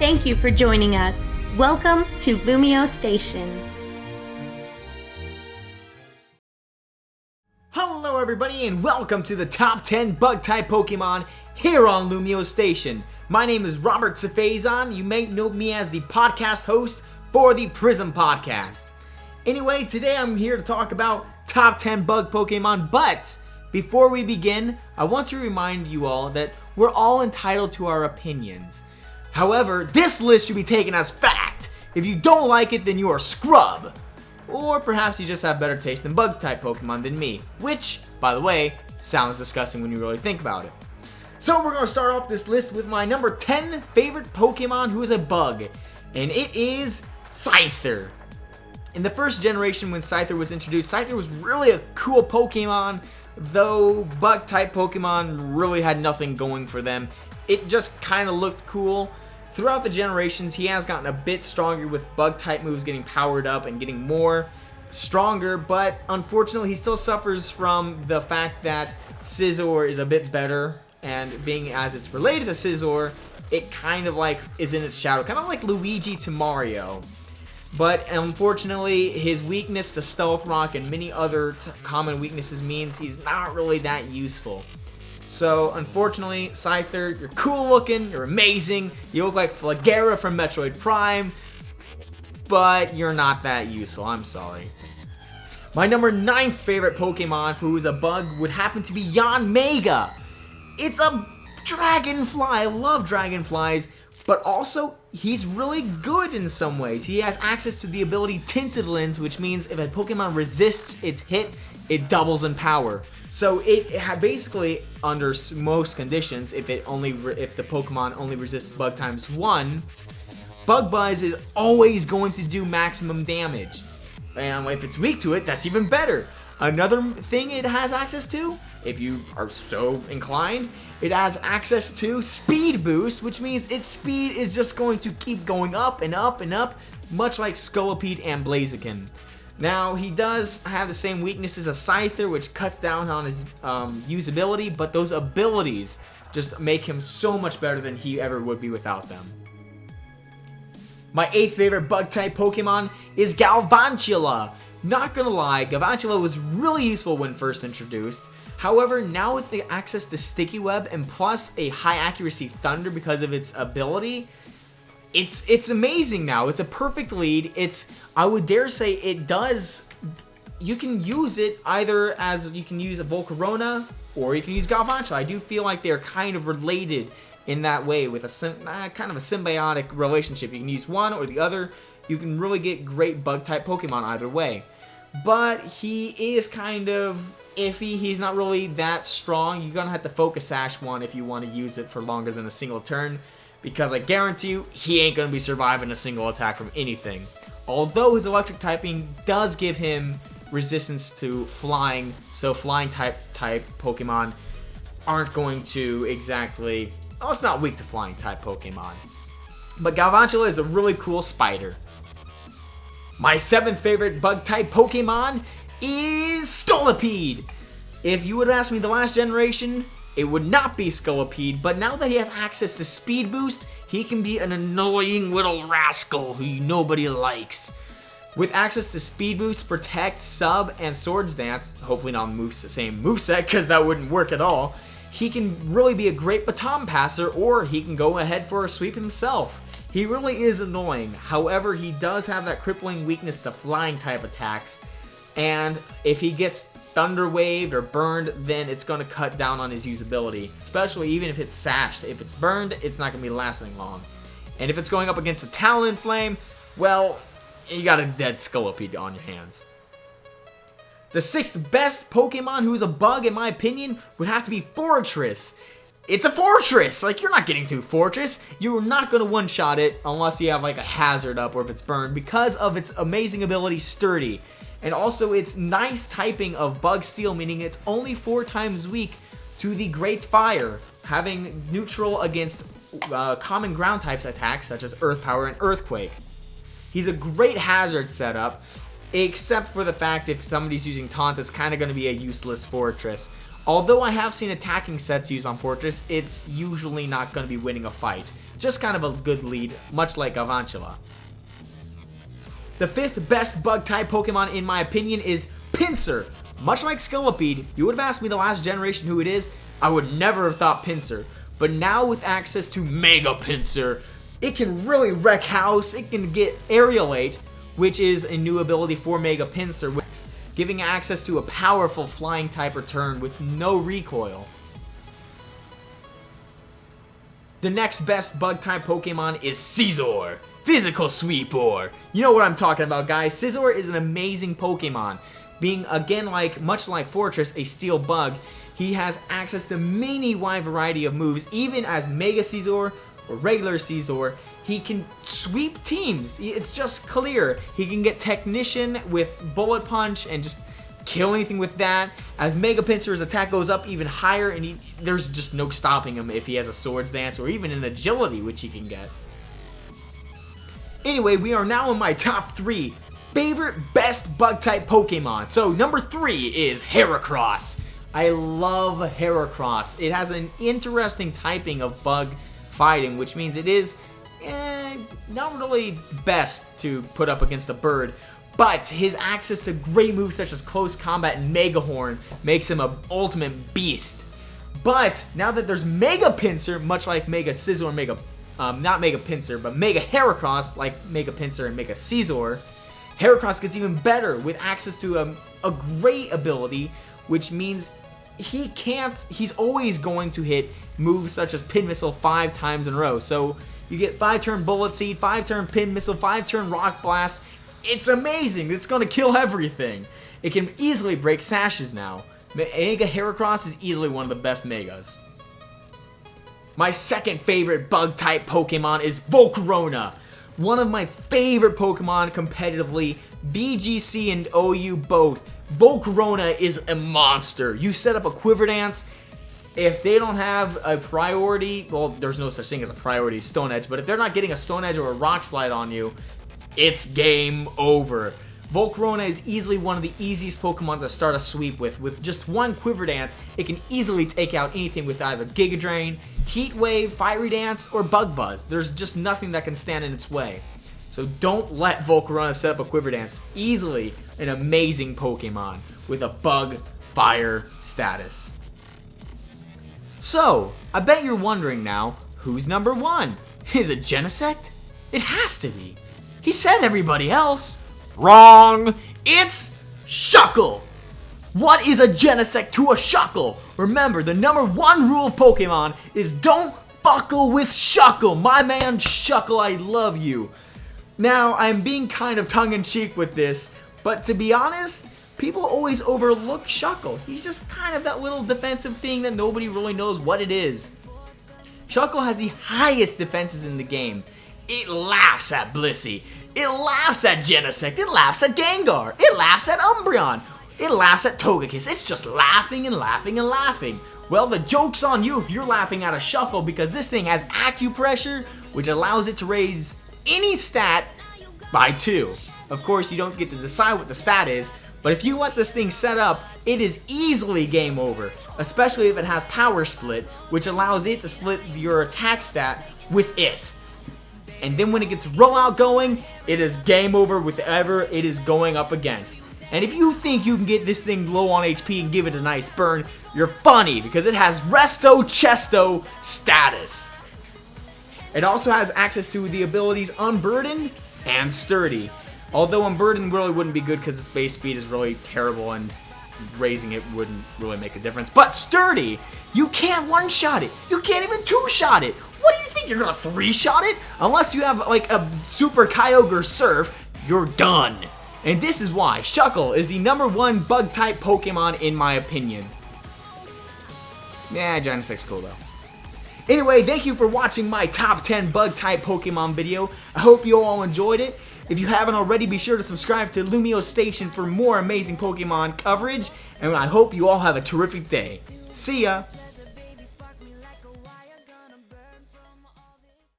Thank you for joining us. Welcome to LumioStation. Hello everybody and welcome to the top 10 Bug-Type Pokemon here on LumioStation. My name is Robert Sephazon. You may know me as the podcast host for the Prism Podcast. Anyway, today I'm here to talk about top 10 bug Pokemon, but before we begin, I want to remind you all that we're all entitled to our opinions. However, this list should be taken as fact. If you don't like it, then you are a scrub. Or perhaps you just have better taste in bug-type Pokemon than me, which, by the way, sounds disgusting when you really think about it. So we're going to start off this list with my number 10 favorite Pokemon who is a bug, and it is SCYTHER. In the first generation when SCYTHER was introduced, SCYTHER was really a cool Pokemon, though bug-type Pokemon really had nothing going for them. It just kind of looked cool. Throughout the generations, he has gotten a bit stronger with bug-type moves getting powered up and getting more stronger, but unfortunately he still suffers from the fact that SCIZOR is a bit better, and being as it's related to SCIZOR, it kind of like is in its shadow, kind of like Luigi to Mario. But unfortunately, his weakness to Stealth Rock and many other common weaknesses means he's not really that useful. So, unfortunately, SCYTHER, you're cool looking, you're amazing, you look like Flagera from Metroid Prime, but you're not that useful, I'm sorry. My number 9th favorite Pokemon who is a bug would happen to be Yanmega. It's a dragonfly, I love dragonflies, but also, he's really good in some ways. He has access to the ability Tinted Lens, which means if a Pokemon resists its hit, it doubles in power. So it basically, under most conditions, if the Pokemon only resists bug times 1, Bug Buzz is always going to do maximum damage. And if it's weak to it, that's even better. Another thing it has access to, if you are so inclined, it has access to Speed Boost, which means its speed is just going to keep going up and up and up, much like Scolipede and Blaziken. Now, he does have the same weaknesses as SCYTHER, which cuts down on his usability, but those abilities just make him so much better than he ever would be without them. My 8th favorite bug-type Pokemon is Galvantula. Not gonna lie, Galvantula was really useful when first introduced. However, now with the access to Sticky Web and plus a high accuracy Thunder because of its ability, it's amazing now. It's a perfect lead. I would dare say it does, you can use it either as, you can use a Volcarona or you can use Galvantula. I do feel like they're kind of related in that way with a kind of a symbiotic relationship. You can use one or the other. You can really get great bug-type Pokemon either way. But he is kind of iffy. He's not really that strong. You're going to have to Focus Sash one if you want to use it for longer than a single turn, because I guarantee you, he ain't going to be surviving a single attack from anything. Although his electric typing does give him resistance to flying, so flying type Pokemon aren't going to exactly... Oh, it's not weak to flying type Pokemon. But Galvantula is a really cool spider. My 7th favorite bug-type Pokemon is Scolipede. If you would have asked me the last generation, it would not be Scolipede, but now that he has access to Speed Boost, he can be an annoying little rascal who nobody likes. With access to Speed Boost, Protect, Sub, and Swords Dance, hopefully not the same moveset because that wouldn't work at all, he can really be a great baton passer, or he can go ahead for a sweep himself. He really is annoying. However, he does have that crippling weakness to flying type attacks, and if he gets Thunder Waved or burned, then it's going to cut down on his usability, especially even if it's sashed. If it's burned, it's not going to be lasting long. And if it's going up against a Talonflame, well, you got a dead Scolipede on your hands. The 6th best Pokemon who's a bug, in my opinion, would have to be Fortress. It's a Fortress! Like, you're not getting to Fortress. You're not going to one-shot it unless you have, like, a Hazard up or if it's burned because of its amazing ability, Sturdy. And also its nice typing of Bug Steel, meaning it's only 4 times weak to the Great Fire, having neutral against common ground types attacks such as Earth Power and Earthquake. He's a great Hazard setup, except for the fact if somebody's using Taunt, it's kind of going to be a useless Fortress. Although I have seen attacking sets used on Fortress, it's usually not going to be winning a fight. Just kind of a good lead, much like Galvantula. The 5th best Bug-type Pokemon in my opinion is PINSIR. Much like Scolipede, you would have asked me the last generation who it is, I would never have thought PINSIR. But now with access to Mega PINSIR, it can really wreck house. It can get Aerialate, which is a new ability for Mega PINSIR, giving access to a powerful flying type return with no recoil. The next best Bug-type Pokemon is SCIZOR. Physical Sweeper. You know what I'm talking about, guys. SCIZOR is an amazing Pokemon. Being, again, much like Fortress, a steel bug, he has access to many wide variety of moves. Even as Mega SCIZOR or regular SCIZOR, he can sweep teams. It's just clear. He can get Technician with Bullet Punch and just kill anything with that. As Mega PINSIR's attack goes up even higher, and there's just no stopping him if he has a Swords Dance or even an Agility, which he can get. Anyway, we are now in my top 3 favorite best Bug-type Pokemon. So, number 3 is HERACROSS. I love HERACROSS. It has an interesting typing of bug fighting, which means it is not really best to put up against a bird. But his access to great moves such as Close Combat and Mega Horn makes him an ultimate beast. But now that there's Mega PINSIR, much like Mega SCIZOR, not Mega PINSIR, but Mega HERACROSS, like Mega PINSIR and Mega SCIZOR, HERACROSS gets even better with access to a great ability, which means he's always going to hit moves such as Pin Missile 5 times in a row. So you get 5-turn Bullet Seed, 5-turn Pin Missile, 5-turn Rock Blast. It's amazing. It's going to kill everything. It can easily break sashes now. Mega HERACROSS is easily one of the best Megas. My second favorite Bug-type Pokemon is VOLCARONA. One of my favorite Pokemon competitively, VGC and OU both. VOLCARONA is a monster. You set up a Quiver Dance. If they don't have a priority, well, there's no such thing as a priority Stone Edge, but if they're not getting a Stone Edge or a Rock Slide on you, it's game over. VOLCARONA is easily one of the easiest Pokemon to start a sweep with. With just one Quiver Dance, it can easily take out anything with either Giga Drain, Heat Wave, Fiery Dance, or Bug Buzz. There's just nothing that can stand in its way. So don't let VOLCARONA set up a Quiver Dance. Easily an amazing Pokemon with a Bug Fire status. So, I bet you're wondering now, who's number 1? Is it Genesect? It has to be. He said everybody else. Wrong! It's SHUCKLE! What is a Genesect to a SHUCKLE? Remember, the number 1 rule of Pokemon is don't buckle with SHUCKLE. My man SHUCKLE, I love you. Now, I'm being kind of tongue-in-cheek with this, but to be honest, people always overlook SHUCKLE. He's just kind of that little defensive thing that nobody really knows what it is. SHUCKLE has the highest defenses in the game. It laughs at Blissey. It laughs at Genesect. It laughs at Gengar. It laughs at Umbreon. It laughs at Togekiss. It's just laughing and laughing and laughing. Well, the joke's on you if you're laughing at a SHUCKLE, because this thing has Acupressure, which allows it to raise any stat by 2. Of course, you don't get to decide what the stat is, but if you let this thing set up, it is easily game over, especially if it has Power Split, which allows it to split your attack stat with it. And then when it gets rollout going, it is game over with whatever it is going up against. And if you think you can get this thing low on HP and give it a nice burn, you're funny, because it has Resto Chesto status. It also has access to the abilities Unburdened and Sturdy. Although Unburdened really wouldn't be good because its base speed is really terrible and raising it wouldn't really make a difference. But Sturdy, you can't one-shot it. You can't even two-shot it. What do you think? You're gonna 3-shot it? Unless you have like a Super Kyogre Surf, you're done. And this is why SHUCKLE is the number 1 Bug-type Pokemon in my opinion. Yeah, Genesect's cool though. Anyway, thank you for watching my top 10 Bug-type Pokemon video. I hope you all enjoyed it. If you haven't already, be sure to subscribe to LumioStation for more amazing Pokemon coverage. And I hope you all have a terrific day. See ya!